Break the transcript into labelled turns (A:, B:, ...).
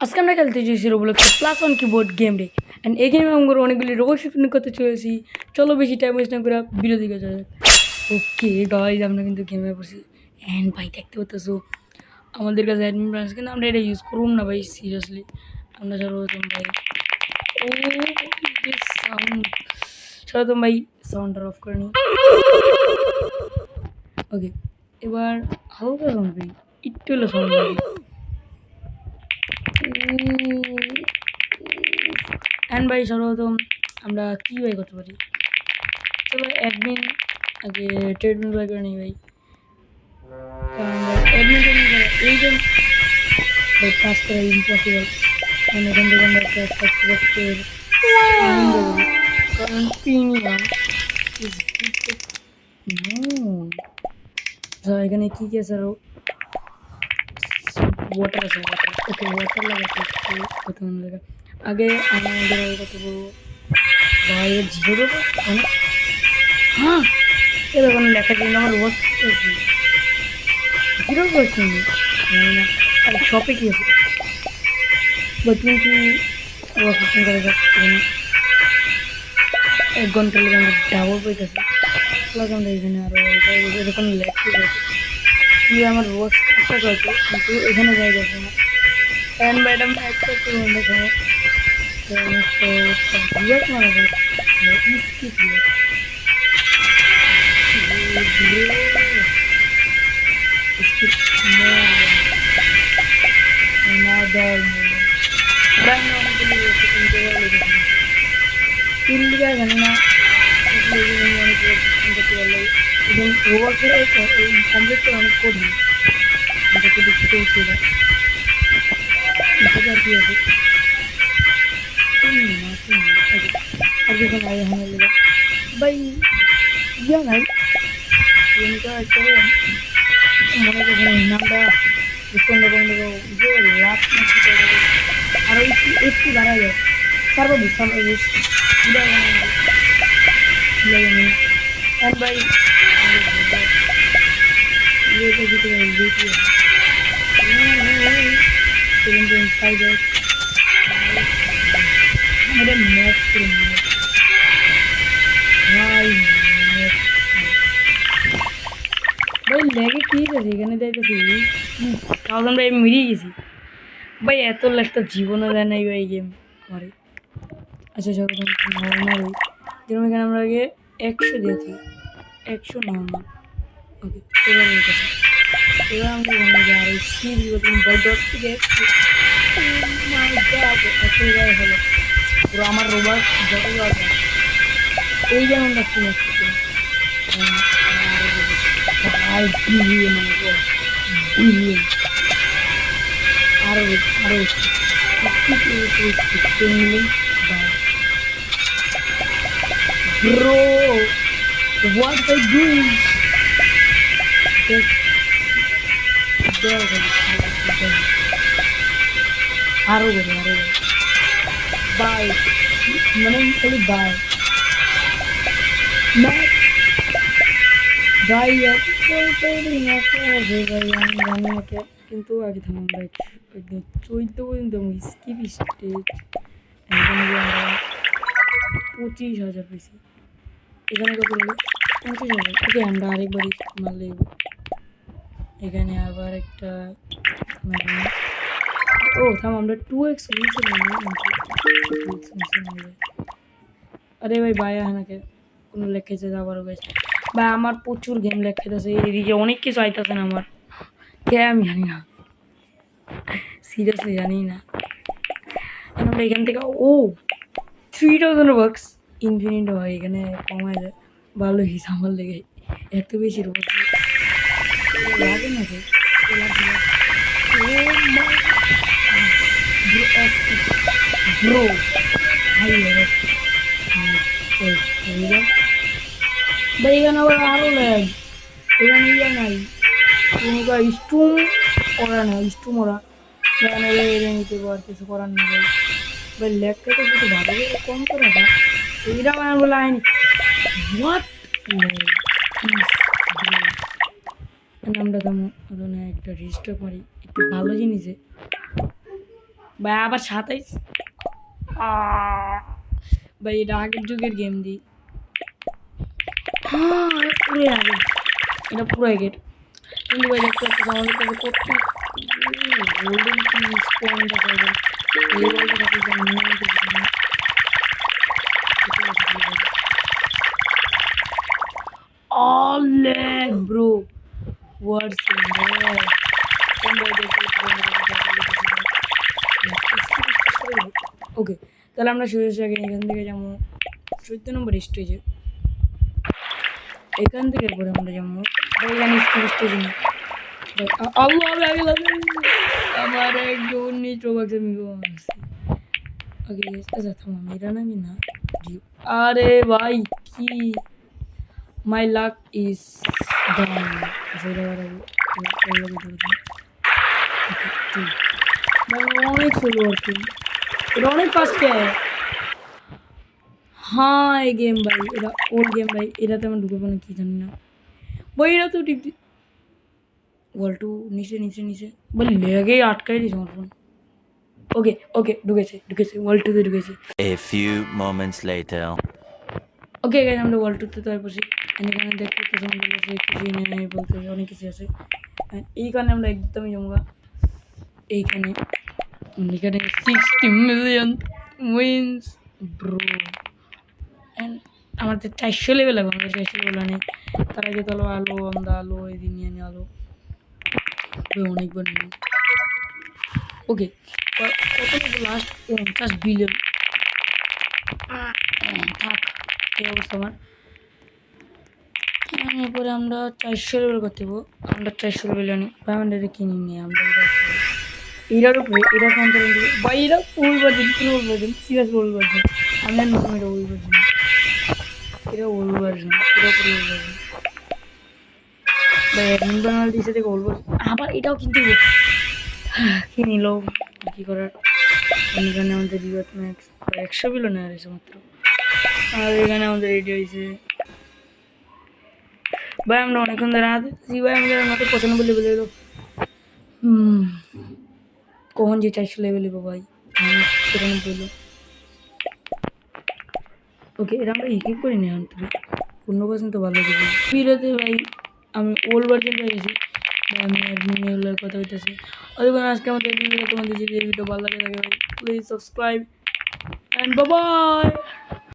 A: আজকে আমরা খেলতে চেয়েছি Roblox plus one keyboard game day and এই গেমে আমরা অনেকগুলি রোবট শুটিং করতে চলেছি। চলো বেশি টাইম ওয়েস্ট না করে ভিডিও দিকে চলে যাক। ওকে গাইজ, আমরা কিন্তু গেমে বসি অ্যান্ড ভাই দেখতে পাচ্ছো আমাদের কাছে অ্যাডমিন ব্রাঞ্চ, কিন্তু আমরা এটা ইউজ করুন না ভাই, সিরিয়াসলি। আমরা সর্বপ্রথম ভাই সাউন্ড সর্বপ্রথম ভাই সাউন্ডটা অফ করে নিই। ওকে, এবার হালকা সাউন্ড ভাই, একটু হলো সাউন্ড লাগে। অ্যান্ড ভাই সর্বপ্রথম আমরা কী ভাই করতে পারি, চলো অ্যাডমিন আগে ট্রেডমিল বাই করে নিই ভাই, কারণ ভাই অ্যাডমিন এই যে ভাই কাজ করা ইম্পসিবল। কারণ এখান থেকে আমরা একটা বক্সের কারণ প্রিমিয়াম এখানে কী কী আছে আরও ওয়াটার আছে, ওয়াটার। ওকে, ওয়াটার লাগাতে কত লাগা আগে আমাদের কত বলবো ভাই জিরো দেবো অনেক। হ্যাঁ, এবার কোনো লেখা দিন আমার ওয়াচ জিরো করছি জানি না। আর শপে কী আছে বা তুমি কি ওয়াচ করে যাচ্ছে 1 ঘন্টা লেগে আমরা ডাবল পেয়েছি। প্লাস আমরা এখানে আরও এরকম লেখতে গেছে কি আমার ওয়াচ কাজটা করছে, কিন্তু এখানে যাই যাচ্ছে না। অ্যান্ড ম্যাডাম একটা করুন দেখো বিরাট মারা যায় skip skip more another more banyak অনেকগুলি রয়েছে কিন্তু ইন্ডিয়া জানি না অনেক করতে পারলে এবং রোবটের কমপ্লিট করে অনেক করি দেখতে দেখতে ছিল আর কি আছে আর কিছু নাই এখানে লেগে ভাই ইয়া নাই একটা মনে করছে নামটা ডিসকাউন্ট যে লাভ আরও একটু বাড়া যায় সার্ভাবিস ভাই ভাই লেগে কী আছে এখানে দেখতেছি 1000 ভাই মিরিয়ে গেছি ভাই, এত লাস্টটা জীবনও দেয় নাই ভাই গেম করে। আচ্ছা সরকার নর্মাল ওই যেরকম এখানে আমরা আগে 100 দিয়েছি, 100 নর্মাল। ওকে, এবার এবার আমরা এখানে যে আর স্কিল ভাই 10 থেকে হলো পুরো আমার রোবট যত এই যেমনটা শুনে আরো আরো bro, what are you doing? আরো বাই মানে খালি বাই ভাই ভাই আমি জানি না কিন্তু আগে থাকুন ভাই একদম 14 পর্যন্ত স্কিপ স্টেজ আমরা 25,000 পেয়েছি। এখানে কত হলো 25,000। ওকে, আমরা আরেকবারই মারলে এখানে আবার একটা ও থাম আমরা 2x আরে ভাই ভাই হানাকে কোনো লেখেছে আবারও গেছে ভাই, আমার প্রচুর গেম লেখাইতেছে এদিকে অনেক কিছু আইতেছে না আমার কে আমি জানি না, সিরিয়াসলি জানি না। আমরা এখান থেকে 3000 বাক্স ইনফিনিট হয়, এখানে কমায় যায় ভালো হিসাব আমার লেগে এত বেশি লাগে না ব্রো ভাই এখানে আবার আরো ল্যাগ, এখানে ইয়া নাই স্টুম ওরা না স্টুম ওরা এখানে এড়ে নিতে আর কিছু করার নেই ভাই। ভাই ল্যাগটা তো একটু ভালো কম করে না এইটা আমার বলে আইনি হোয়াট আমরা তো একটা রিস্টার্ট করি একটু ভালো জিনিসে ভাই আবার 27 ভাই এটা আগের যুগের গেম দিই পুরো আগের এটা পুরো আগের কিন্তু ভাই দেখতে পাচ্ছি আমাদের কাছে কত গোল্ডেন কি পয়েন্ট আছে ভাই এই গোল্ডেন আছে যে নিয়ে নিতে all lag bro what's lag ওকে তাহলে আমরা শুরু আগে এখান থেকে যাবো 14 নম্বর স্টেজে এখান থেকে পরে আমরা যাবো এখানে স্কুল স্টেজে না আল্লাহ আমি আগে আমার একজন নিচু বাক্সে মিগো আছে ওকে আচ্ছা থামো মেরা নাকি না আরে ভাই কি মাই লাক ইজ ডান সেটা অনেক স্লো আর এটা অনেক ফাস্ট হ্যাঁ এই গেম ভাই এটা ওল্ড গেম ভাই এটাতে আমার ঢুকে পড়ে কি জানি না ভাই এটা তো ঠিক ওয়ালটু নিচে নিচে নিচে ভাই লেগেই আটকাই দিয়েছে আমার ফোন ওকে ওকে ঢুকেছে ওয়ালটুতে ঢুকেছে
B: A few moments later.
A: Okay guys আমরা ওয়ালটুতে তো বসি এখানে দেখতে বলতেছে কিছু নেই বলতে অনেক কিছু আছে এইখানে আমরা একদমই জমা এইখানে এখানে 60 মিলিয়ন উইন্স ব্রো আমাদের 400 লেভেল লাগবে আমাদের 400 লেভেল নেই তার আগে তো আলো আমরা আলো এই দিন নিয়ে আলো অনেকবার নিয়ে ওকে কত লাস্ট 50 বিলিয়ন থাক এই অবস্থা আমার এরপরে আমরা 400 লেভেল করতে দেবো আমরা 400 লেভেল আনি আমাদের কিনে নিই আমরা এটার উপরে এটা ফোন করে দেবো বা এটা old version serious old version আমি আর নতুন এটা ওল্ড ভার্জন এটা ওল্ড ভার্জন এটা পুরো ওল্ড ভার্জন বা অ্যাডমিন বানাল দিয়েছে থেকে ওল্ড ভার্জন আবার এটাও কিন্তু কি নিল কী করার এখানে আমাদের রিওয়ার্ড ম্যাক্স 100 বিলিয়ন হয়েছে মাত্র আর এখানে আমাদের রেডি হয়েছে ভাই আমরা অনেকক্ষণ ধরে হাতে ভাই আমাদের মাত্র 95 লেভেল এলো কখন যে 400 লেভেল এলো ভাই সেখানে বললো ওকে এটা আমরা ইকুইপ করি নি আনতে 15% তো ভালো দিবি ভিডিওতে ভাই আমি ওল্ড ভার্জন পেয়েছি আমি অ্যাডমিনের কথা হইতেছি অতক্ষণ আজকে আমাদের ভিডিও তোমাদের যদি এই ভিডিও ভালো লাগে থাকে ভাই please subscribe and bye bye